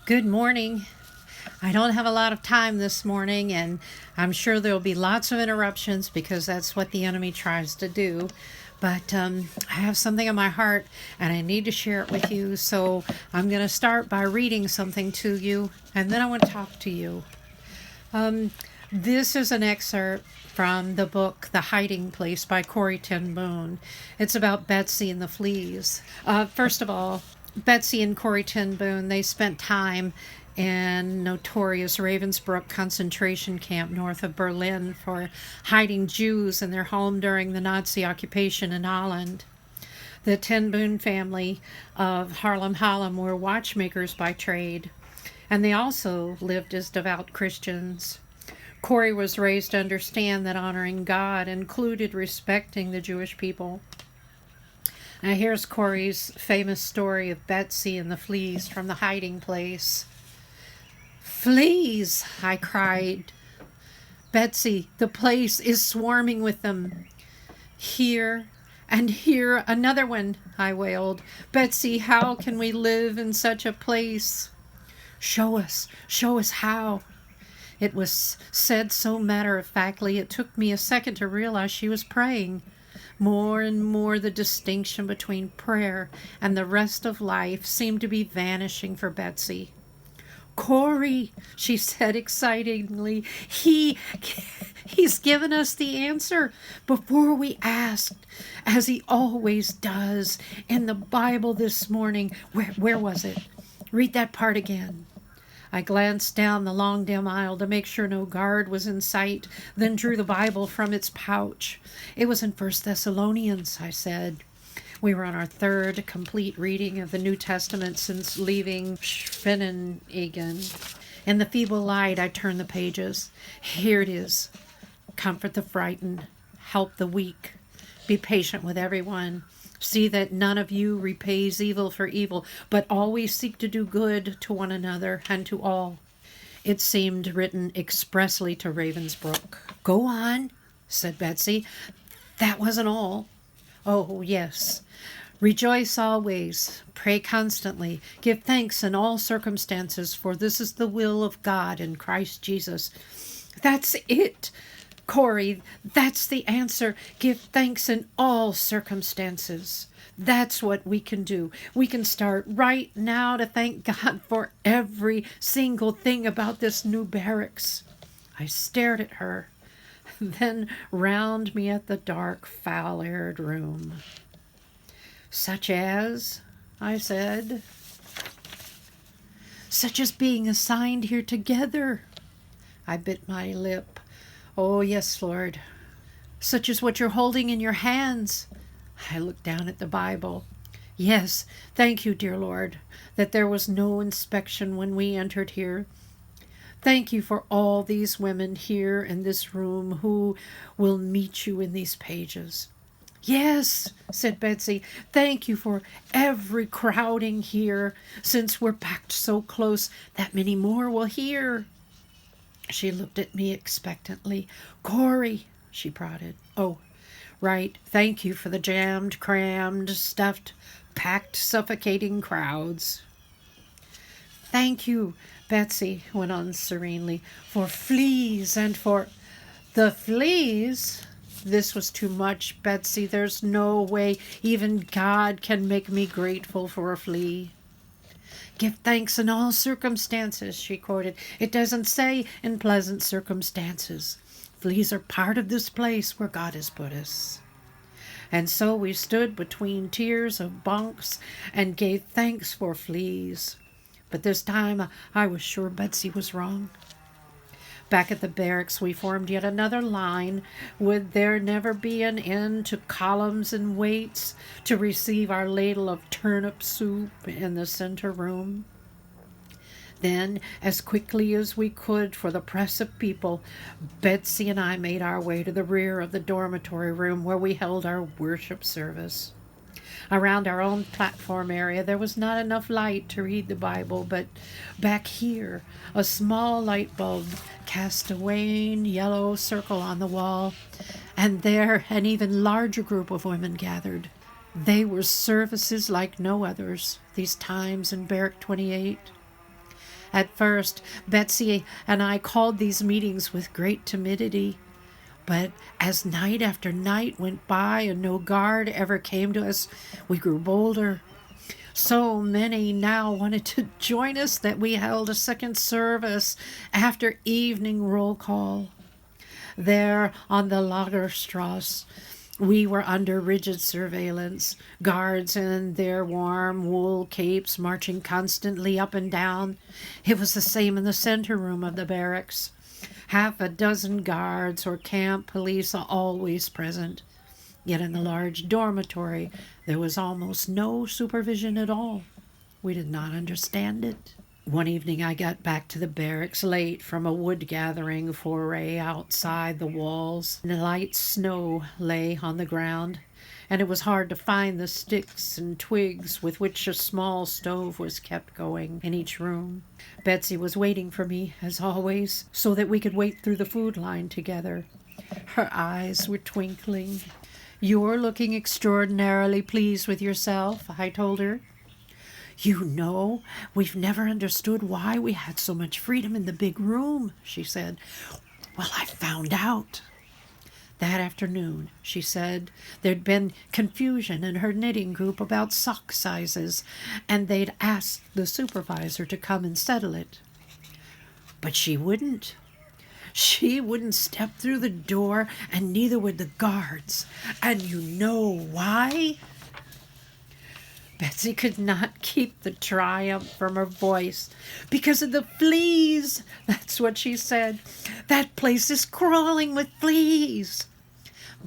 Good morning. I don't have a lot of time this morning, and I'm sure there'll be lots of interruptions because that's what the enemy tries to do. But I have something on my heart, and I need to share it with you. So I'm going to start by reading something to you, and then I want to talk to you. This is an excerpt from the book The Hiding Place by Corrie ten Boom. It's about Betsy and the fleas. First of all, Betsy and Corrie ten Boom, they spent time in notorious Ravensbrück concentration camp north of Berlin for hiding Jews in their home during the Nazi occupation in Holland. The ten Boom family of Haarlem were watchmakers by trade, and they also lived as devout Christians. Corrie was raised to understand that honoring God included respecting the Jewish people. Now here's Corrie's famous story of Betsy and the fleas from The Hiding Place. "Fleas!" I cried. "Betsy, the place is swarming with them." "Here and here another one," I wailed. "Betsy, how can we live in such a place?" Show us how." It was said so matter-of-factly it took me a second to realize she was praying. More and more the distinction between prayer and the rest of life seemed to be vanishing for Betsy. "Corrie," she said excitingly, he's given us the answer before we asked, as he always does in the Bible this morning. Where was it? Read that part again." I glanced down the long dim aisle to make sure no guard was in sight, then drew the Bible from its pouch. "It was in 1 Thessalonians, I said. We were on our third complete reading of the New Testament since leaving Schwenningen. In the feeble light, I turned the pages. Here it is. "Comfort the frightened, help the weak, be patient with everyone. See that none of you repays evil for evil, but always seek to do good to one another and to all." It seemed written expressly to Ravensbrück. "Go on," said Betsy. "That wasn't all." "Oh, yes. Rejoice always, pray constantly, give thanks in all circumstances, for this is the will of God in Christ Jesus." That's it, Corrie, that's the answer. Give thanks in all circumstances. That's what we can do. We can start right now to thank God for every single thing about this new barracks. I stared at her, then round me at the dark, foul-aired room. "Such as?" I said. "Such as being assigned here together." I bit my lip. "Oh, yes, Lord." "Such as what you're holding in your hands." I looked down at the Bible. "Yes, thank you, dear Lord, that there was no inspection when we entered here. Thank you for all these women here in this room who will meet you in these pages." "Yes," said Betsy, "thank you for every crowding here. Since we're packed so close, that many more will hear." She looked at me expectantly. "Corrie," she prodded. "Oh, right. Thank you for the jammed, crammed, stuffed, packed, suffocating crowds." "Thank you," Betsy went on serenely, "for fleas and for—" "The fleas?" This was too much, Betsy. "There's no way even God can make me grateful for a flea." "Give thanks in all circumstances," she quoted. "It doesn't say in pleasant circumstances. Fleas are part of this place where God has put us." And so we stood between tiers of bunks and gave thanks for fleas. But this time I was sure Betsy was wrong. Back at the barracks we formed yet another line. Would there never be an end to columns and waits to receive our ladle of turnip soup in the center room? Then, as quickly as we could for the press of people, Betsy and I made our way to the rear of the dormitory room where we held our worship service. Around our own platform area there was not enough light to read the Bible, but back here a small light bulb cast a wan yellow circle on the wall, and there an even larger group of women gathered. They were services like no others, these times in Barrack 28. At first, Betsy and I called these meetings with great timidity. But as night after night went by and no guard ever came to us, we grew bolder. So many now wanted to join us that we held a second service after evening roll call. There on the Lagerstrasse, we were under rigid surveillance, guards in their warm wool capes marching constantly up and down. It was the same in the center room of the barracks. Half a dozen guards or camp police are always present. Yet in the large dormitory, there was almost no supervision at all. We did not understand it. One evening I got back to the barracks late from a wood-gathering foray outside the walls. And light snow lay on the ground, and it was hard to find the sticks and twigs with which a small stove was kept going in each room. Betsy was waiting for me, as always, so that we could wait through the food line together. Her eyes were twinkling. "You're looking extraordinarily pleased with yourself," I told her. "You know, we've never understood why we had so much freedom in the big room," she said. "Well, I found out." That afternoon, she said, there'd been confusion in her knitting group about sock sizes, and they'd asked the supervisor to come and settle it. But she wouldn't. She wouldn't step through the door, and neither would the guards. And you know why? Betsy could not keep the triumph from her voice. "Because of the fleas," that's what she said. "That place is crawling with fleas."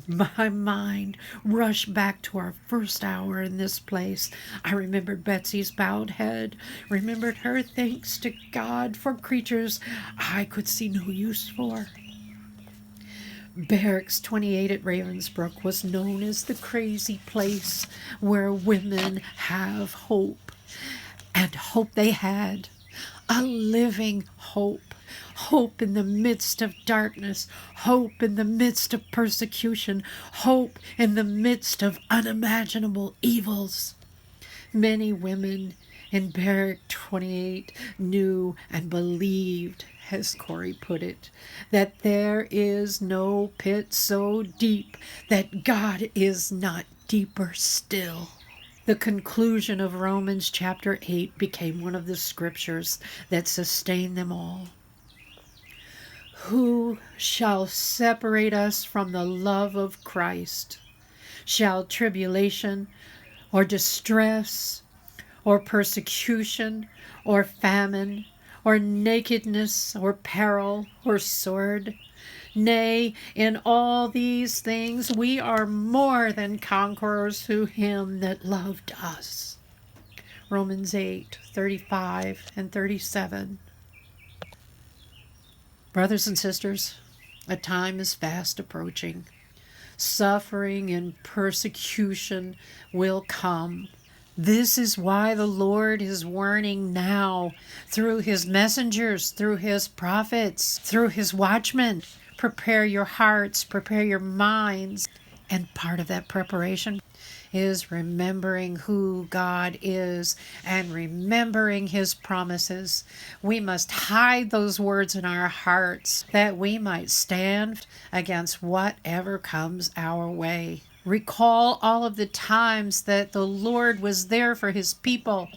My mind rushed back to our first hour in this place. I remembered Betsy's bowed head, remembered her thanks to God for creatures I could see no use for. Barracks 28 at Ravensbrück was known as the crazy place where women have hope. And hope they had. A living hope. Hope in the midst of darkness. Hope in the midst of persecution. Hope in the midst of unimaginable evils. Many women in Barrack 28 knew and believed, as Corey put it, that there is no pit so deep that God is not deeper still. The conclusion of Romans chapter 8 became one of the scriptures that sustained them all. Who shall separate us from the love of Christ? Shall tribulation or distress or persecution or famine or nakedness or peril or sword? Nay, in all these things we are more than conquerors through him that loved us. Romans 8:35 and 37. Brothers and sisters, a time is fast approaching. Suffering and persecution will come. This is why the Lord is warning now through his messengers, through his prophets, through his watchmen. Prepare your hearts, prepare your minds. And part of that preparation is remembering who God is and remembering his promises. We must hide those words in our hearts that we might stand against whatever comes our way. Recall all of the times that the Lord was there for his people,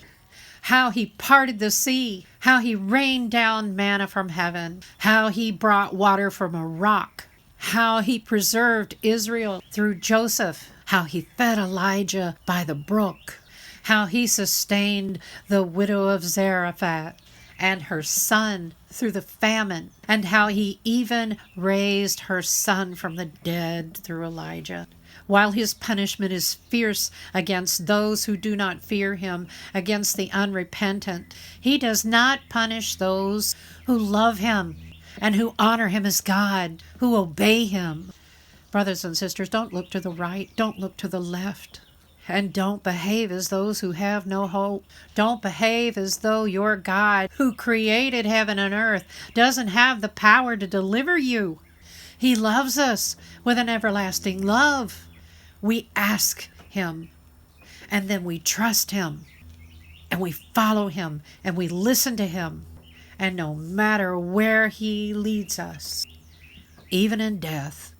how he parted the sea, how he rained down manna from heaven, how he brought water from a rock, how he preserved Israel through Joseph, how he fed Elijah by the brook, how he sustained the widow of Zarephath and her son through the famine, and how he even raised her son from the dead through Elijah. While his punishment is fierce against those who do not fear him, against the unrepentant, he does not punish those who love him and who honor him as God, who obey him. Brothers and sisters, don't look to the right, don't look to the left, and don't behave as those who have no hope. Don't behave as though your God, who created heaven and earth, doesn't have the power to deliver you. He loves us with an everlasting love. We ask him, and then we trust him, and we follow him, and we listen to him, and no matter where He leads us, even in death,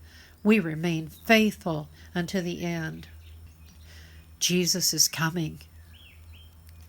we remain faithful unto the end. Jesus is coming.